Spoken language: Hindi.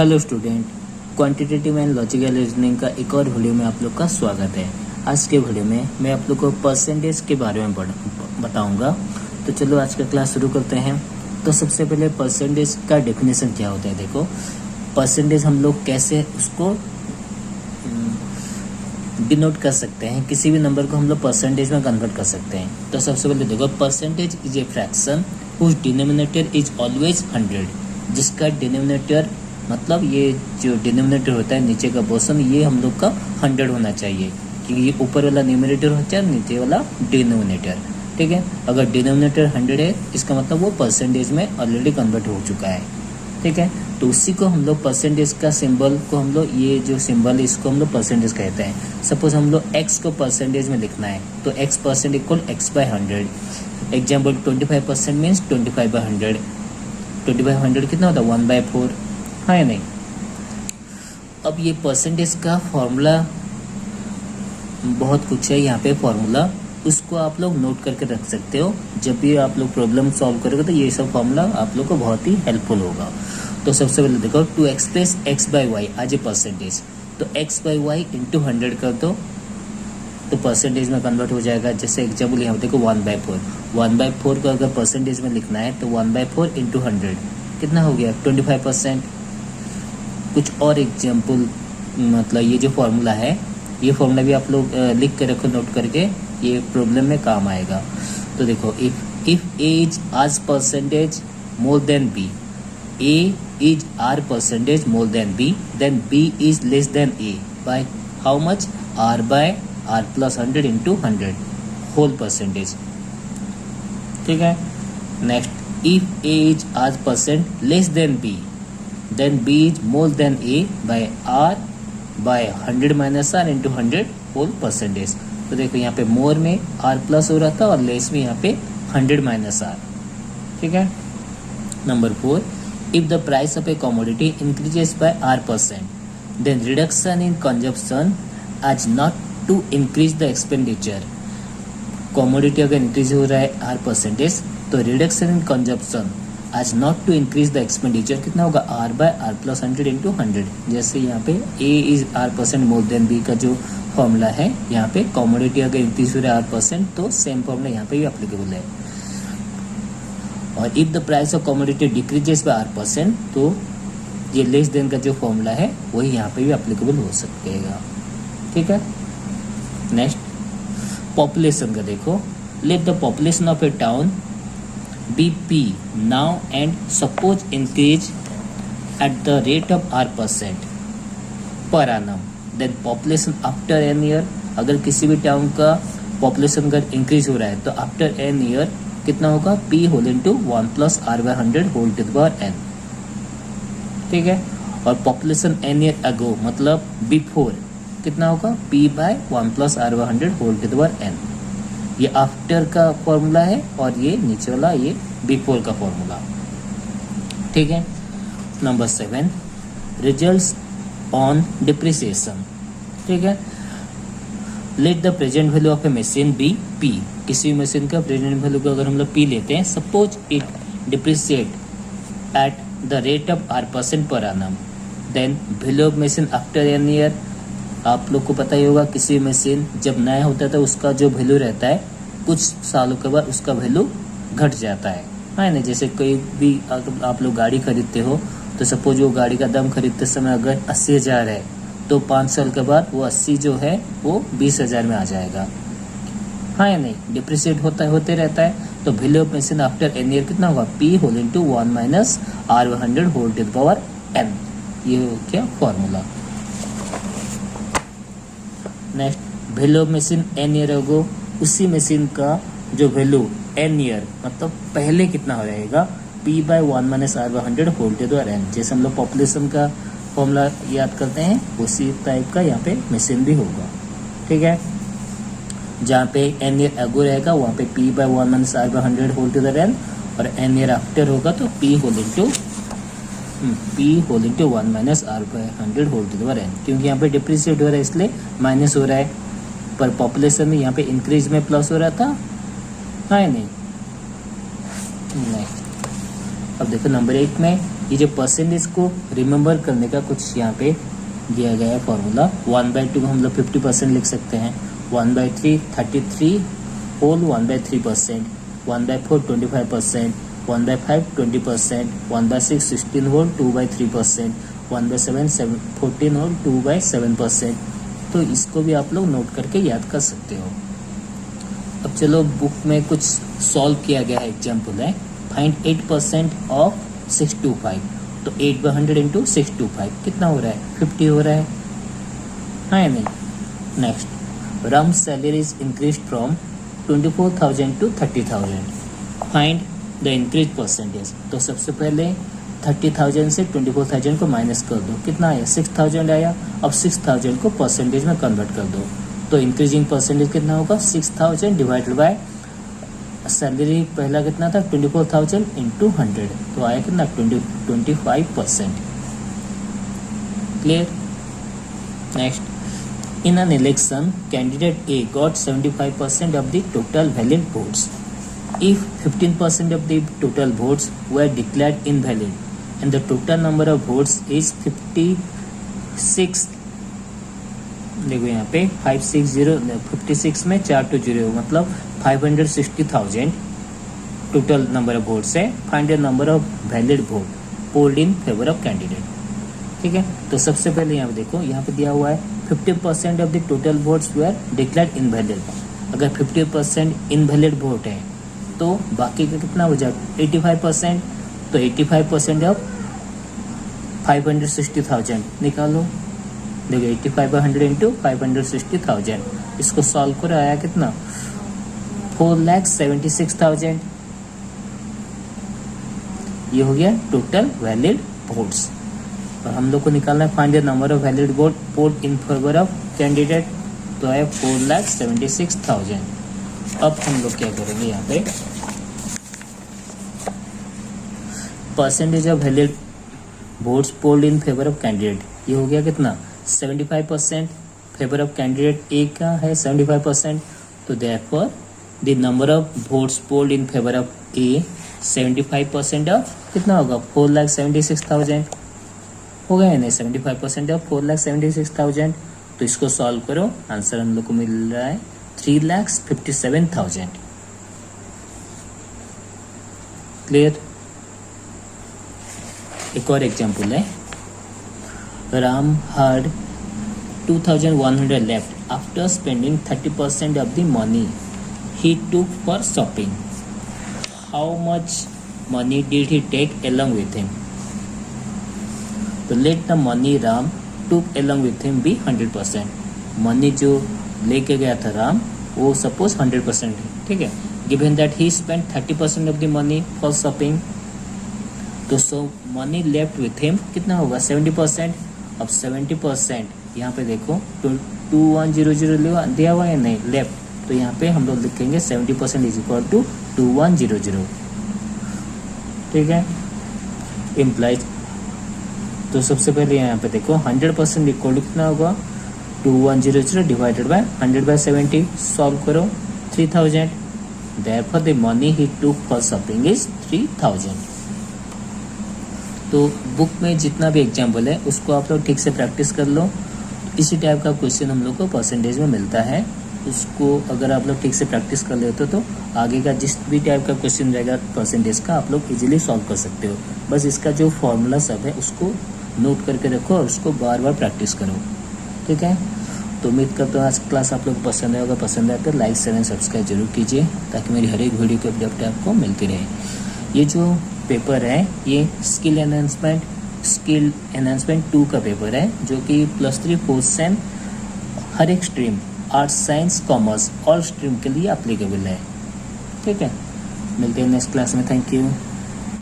Hello student, quantitative and logical reasoning का एक और वीडियो में आप लोग का स्वागत है। आज के वीडियो में मैं आप लोग को परसेंटेज के बारे में बताऊंगा। तो चलो आज का क्लास शुरू करते हैं। तो सबसे पहले परसेंटेज का डेफिनेशन क्या होता है। देखो, परसेंटेज हम लोग कैसे उसको डिनोट कर सकते हैं। किसी भी नंबर को हम लोग परसेंटेज में कन्वर्ट कर सकते हैं। तो सबसे पहले देखो, percentage is a fraction whose denominator is always 100। जिसका डिनोमिनेटर मतलब ये जो डिनोमिनेटर होता है नीचे का पोर्शन, ये हम लोग का 100 होना चाहिए, क्योंकि ये ऊपर वाला न्यूमरेटर होता है, नीचे वाला डिनोमिनेटर। ठीक है, अगर डिनोमिनेटर 100 है इसका मतलब वो परसेंटेज में ऑलरेडी कन्वर्ट हो चुका है। ठीक है, तो उसी को हम लोग परसेंटेज का सिंबल को हम लोग, ये जो सिंबल है इसको हम लोग परसेंटेज कहते हैं। सपोज हम लोग x को परसेंटेज में लिखना है तो x% equal x/100। Example 25% means 25/100। 25/100 कितना होता है? 1/4, हाँ या नहीं। अब ये परसेंटेज का फॉर्मूला बहुत कुछ है यहाँ पे फॉर्मूला, उसको आप लोग नोट करके रख सकते हो। जब भी आप लोग प्रॉब्लम सॉल्व करोगे तो ये सब फॉर्मूला आप लोग को बहुत ही हेल्पफुल होगा। तो सबसे पहले देखो, to express x/y as a percentage, तो x/y इंटू 100 कर दो तो परसेंटेज में कन्वर्ट हो जाएगा। जैसे एग्जाम्पल यहाँ देखो 1/4, 1/4 को अगर परसेंटेज में लिखना है तो 1/4 इंटू 100 कितना हो गया? 25%। कुछ और एग्जाम्पल, मतलब ये जो फॉर्मूला है ये फॉर्मूला भी आप लोग लिख के रखो नोट करके, ये प्रॉब्लम में काम आएगा। तो देखो, इफ a इज आज percentage more than b, a is r percentage more than b, then b is less than a by how much? r by r plus 100 into 100 whole percentage. ठीक है, next, if a is r% less than b, then b is more than a by r by 100 minus r into 100 whole percentage। तो देखो यहाँ पे मोर में r प्लस हो रहा था और लेस में यहाँ पे 100 माइनस r। ठीक है, number 4, if the price of a commodity increases by r%, then reduction in consumption as not to increase the expenditure। Commodity अगर इंक्रीज हो रहा है r%, तो reduction in consumption as not to increase the expenditure कितना होगा? r by r plus 100 into 100। जैसे यहाँ पे a is r% more than b का जो फॉर्मूला है, यहाँ पे कॉमोडिटी अगर इंक्रीज हो रहा है r%, तो सेम फॉर्मूला यहाँ पे भी एप्लीकेबल है। और if the price of commodity decreases by r%, तो ये लेस देन का जो फॉर्मूला है वही यहाँ पे भी एप्लीकेबल हो सकेगा। ठीक है, नेक्स्ट, पॉपुलेशन का देखो, let the population of a town be p now and suppose increase at the rate of r% per annum, then population after n year. अगर किसी भी टाउन का पॉपुलेशन अगर इंक्रीज हो रहा है तो आफ्टर एन ईयर कितना होगा? p whole into 1 plus r/100 whole to the power n। ठीक है, और पॉपुलेशन एन ईयर अगो मतलब बिफोर कितना होगा? p by 1 plus r/100 whole to the power n। ये आफ्टर का फॉर्मूला है और ये नीचे वाला ये बिफोर का फॉर्मूला। ठीक है, नंबर 7, रिजल्ट्स ऑन डिप्रिसिएशन। ठीक है, let the present value of a machine be p। किसी भी मशीन का प्रेजेंट वैल्यू को अगर हम लोग p लेते हैं, suppose it depreciate at the rate of r% per annum, then value of machine after n year. आप लोग को पता ही होगा, किसी मशीन जब नया होता है तो उसका जो वैल्यू रहता है कुछ सालों के बाद उसका वैल्यू घट जाता है, हाँ ना। जैसे कोई भी आप लोग गाड़ी खरीदते हो तो सपोज वो गाड़ी का दाम खरीदते समय अगर 80,000 है तो 5 साल के बाद वो 80 जो है वो 20,000 में आ जाएगा, हाँ या नहीं। डिप्रिसिएट होते रहता है। तो value of machine after n year कितना होगा? p whole into 1 minus r/100 whole to the power n। ये हो क्या formula. Next, value of machine n year ago, उसी मशीन का जो वैल्यू एन ईयर मतलब पहले कितना हो रहेगा? p by 1 minus r/100 whole to the power n। जैसे हम लोग पॉपुलेशन का फॉर्मूला याद करते हैं उसी टाइप का यहाँ पे मशीन भी होगा। ठीक है, जहाँ पे एन ईयर अगो रहेगा वहाँ पे p by 1 minus r/100 whole to the n, और एन ईयर आफ्टर होगा तो p whole into 1 minus r/100 whole to the power n। क्योंकि यहाँ पे डिप्रिसिएट हो रहा है इसलिए माइनस हो रहा है, पर पॉपुलेशन में यहाँ पे इंक्रीज में प्लस हो रहा था, हाँ नहीं। नेक्स्ट, अब देखो नंबर 8 में ये जो परसेंटेज को रिमेंबर करने का कुछ यहाँ पे दिया गया है फॉर्मूला। 1/2 को हम लोग 50% लिख सकते हैं, 1/3 33 होल 1/3%, 1/4 25%, 1/5 20%, 1/6 16 होल 2/3%, 1/7 14 होल 2/7%। तो इसको भी आप लोग नोट करके याद कर सकते हो। अब चलो बुक में कुछ सॉल्व किया गया है, एग्जाम्पल है फाइंड 8% ऑफ 625। तो 8/100 इंटू 625 कितना हो रहा है, 50 हो रहा है, हाँ या नहीं। Next, Ram salary is increase from 24,000 to 30,000। Find the increase percentage. तो सबसे पहले 30,000 से 24,000 को माइनस कर दो, कितना आया 6,000 आया। अब 6,000 को परसेंटेज में कन्वर्ट कर दो, तो इंक्रीजिंग परसेंटेज कितना होगा 6,000 डिवाइडेड बाय सैलरी पहला कितना था 24,000 इंटू 100, तो आया कितना 25%। Clear. Next, in an election candidate A got 75% of the total valid votes. If 15% of the total votes were declared invalid and the total number of votes is 56, देखो यहाँ पे 56 में 4 to 0 मतलब 560,000 टोटल नंबर ऑफ वोट्स है। Find the number of valid vote polled in favour of candidate. ठीक है, तो सबसे पहले यहाँ पे देखो, यहाँ पे दिया हुआ है 50% of the total votes were declared invalid. अगर 50% इनवैलिड वोट है तो बाकी का कितना हो जाए 85%, तो 85% ऑफ 560,000 निकालो। देखो 85/100 इंटू 560,000, इसको सॉल्व करो, आया कितना 4,76,000। ये हो गया टोटल वैलिड वोट्स। और हम लोग को निकालना है find the number of valid vote polled in favour of candidate, तो है 4,76,000। अब हम लोग क्या करेंगे, यहाँ पे percentage of valid votes polled in favour of candidate, ये हो गया कितना 75%। फेवर ऑफ कैंडिडेट ए का है 75%, तो therefore the number of votes polled in favour of A 75% of कितना होगा 4,76,000 हो गया है नहीं, 75% ऑफ 4,76,000। तो इसको सॉल्व करो, आंसर हम लोग को मिल रहा है 3,57,000। क्लियर। एक और एग्जाम्पल है, Ram had 2,100 left after spending 30% of the money he took for shopping. How much money did he take along with him? तो let the money Ram took along with him be 100%. Money जो लेके गया था राम वो सपोज 100% है, ठीक है। Given that he spend 30% of the money for shopping, तो सो मनी लेफ्ट विथ हिम कितना होगा 70%। अब 70% यहाँ पे देखो 2100 दिया हुआ है नहीं लेफ्ट, तो यहाँ पे हम लोग लिखेंगे 70% इज इक्वल टू 2100, ठीक है। इम्प्लाइज, तो सबसे पहले यहाँ पे देखो 100% इक्वल टू कितना होगा 2100 डिवाइडेड बाय 100/70, सॉल्व करो 3000। Therefore the money he took for shopping is 3000। तो बुक में जितना भी एग्जाम्पल है उसको आप लोग ठीक से प्रैक्टिस कर लो। इसी टाइप का क्वेश्चन हम लोग को परसेंटेज में मिलता है, उसको अगर आप लोग ठीक से प्रैक्टिस कर लेते हो तो आगे का जिस भी टाइप का क्वेश्चन रहेगा परसेंटेज का आप लोग इजीली सॉल्व कर सकते हो। बस इसका जो फॉर्मूला सब है उसको नोट करके रखो और उसको बार बार प्रैक्टिस करो, ठीक है। तो उम्मीद करता हूँ आज क्लास आप लोग को पसंद आएगा। पसंद आए तो लाइक शेयर एंड सब्सक्राइब जरूर कीजिए ताकि मेरी हर एक वीडियो की अपडेट आपको मिलती रहे। ये जो पेपर है ये स्किल एनहांसमेंट 2 का पेपर है, जो कि +3 4th सेम हर एक stream arts science commerce all stream के लिए अप्लीकेबल है, ठीक है। मिलते हैं नेक्स्ट क्लास में, थैंक यू।